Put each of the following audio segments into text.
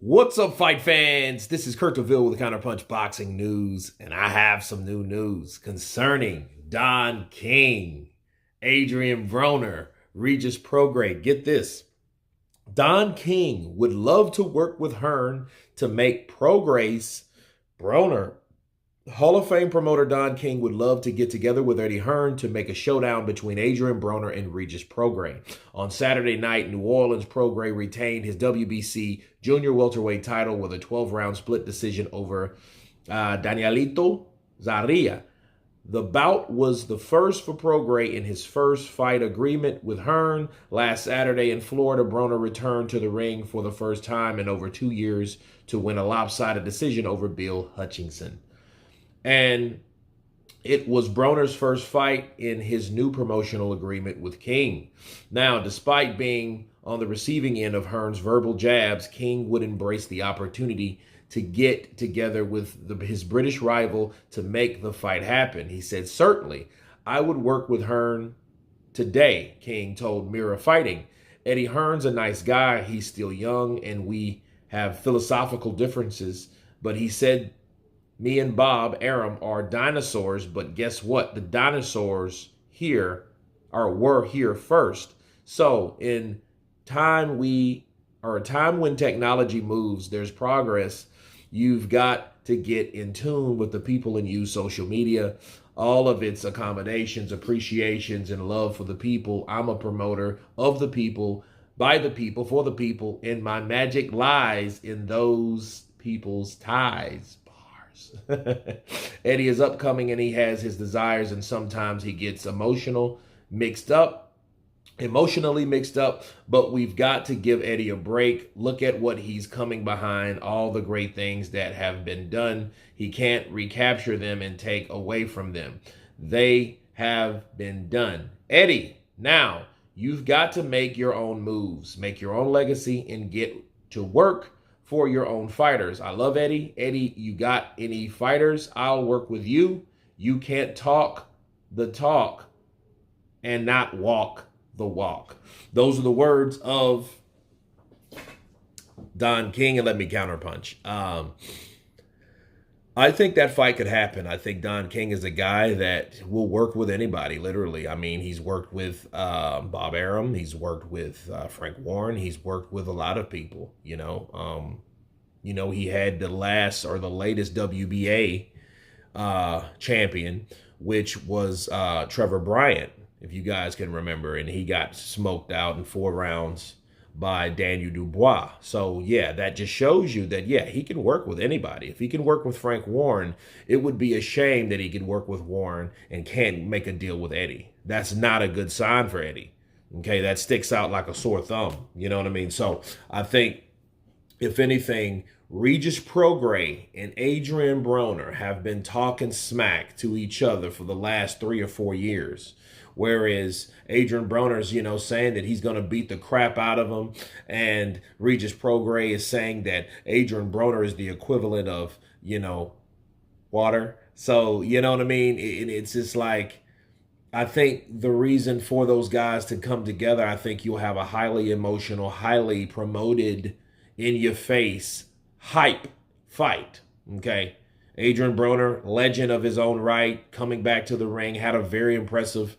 What's up, fight fans? This is Kurt DeVille with the Counterpunch Boxing News, and I have some new news concerning Don King, Adrian Broner, Regis Prograis. Get this. Don King would love to work with Hearn to make Prograis Broner. Hall of Fame promoter Don King would love to get together with Eddie Hearn to make a showdown between Adrian Broner and Regis Prograis. On Saturday night, New Orleans, Prograis retained his WBC junior welterweight title with a 12-round split decision over Danielito Zarria. The bout was the first for Prograis in his first fight agreement with Hearn. Last Saturday in Florida, Broner returned to the ring for the first time in over 2 years to win a lopsided decision over Bill Hutchinson. And it was Broner's first fight in his new promotional agreement with King. Now, despite being on the receiving end of Hearn's verbal jabs, King would embrace the opportunity to get together with his British rival to make the fight happen. He said, "Certainly, I would work with Hearn today," King told Mirror Fighting. "Eddie Hearn's a nice guy. He's still young, and we have philosophical differences. But," he said, "me and Bob Arum are dinosaurs, but guess what? The dinosaurs were here first. So in time when technology moves, there's progress. You've got to get in tune with the people and use social media, all of its accommodations, appreciations, and love for the people. I'm a promoter of the people, by the people, for the people, and my magic lies in those people's ties." Eddie is upcoming and he has his desires, and sometimes he gets emotionally mixed up, but we've got to give Eddie a break. Look at what he's coming behind, all the great things that have been done. He can't recapture them and take away from them. They have been done. Eddie, now you've got to make your own moves, make your own legacy, and get to work for your own fighters. I love Eddie. Eddie, you got any fighters? I'll work with you. You can't talk the talk and not walk the walk. Those are the words of Don King, and let me counterpunch. I think that fight could happen. I think Don King is a guy that will work with anybody, literally. I mean, he's worked with Bob Arum. He's worked with Frank Warren. He's worked with a lot of people, He had the latest WBA champion, which was Trevor Bryant, if you guys can remember. And he got smoked out in 4 rounds by Daniel Dubois. So, yeah, that just shows you that, yeah, he can work with anybody. If he can work with Frank Warren, it would be a shame that he could work with Warren and can't make a deal with Eddie. That's not a good sign for Eddie. Okay, that sticks out like a sore thumb. You know what I mean? So, I think, if anything, Regis Prograis and Adrian Broner have been talking smack to each other for the last 3 or 4 years. Whereas Adrian Broner's, saying that he's going to beat the crap out of him. And Regis Prograis is saying that Adrian Broner is the equivalent of, water. So, you know what I mean? It's just like, I think the reason for those guys to come together, I think you'll have a highly emotional, highly promoted, in-your-face, hype fight, okay? Adrian Broner, legend of his own right, coming back to the ring, had a very impressive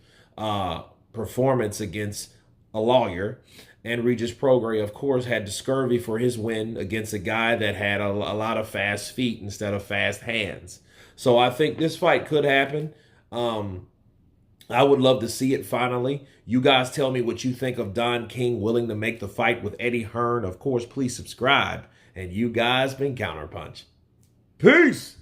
performance against a lawyer. And Regis Prograis, of course, had the scurvy for his win against a guy that had a lot of fast feet instead of fast hands. So I think this fight could happen. I would love to see it finally. You guys tell me what you think of Don King willing to make the fight with Eddie Hearn. Of course, please subscribe. And you guys been Counterpunch. Peace!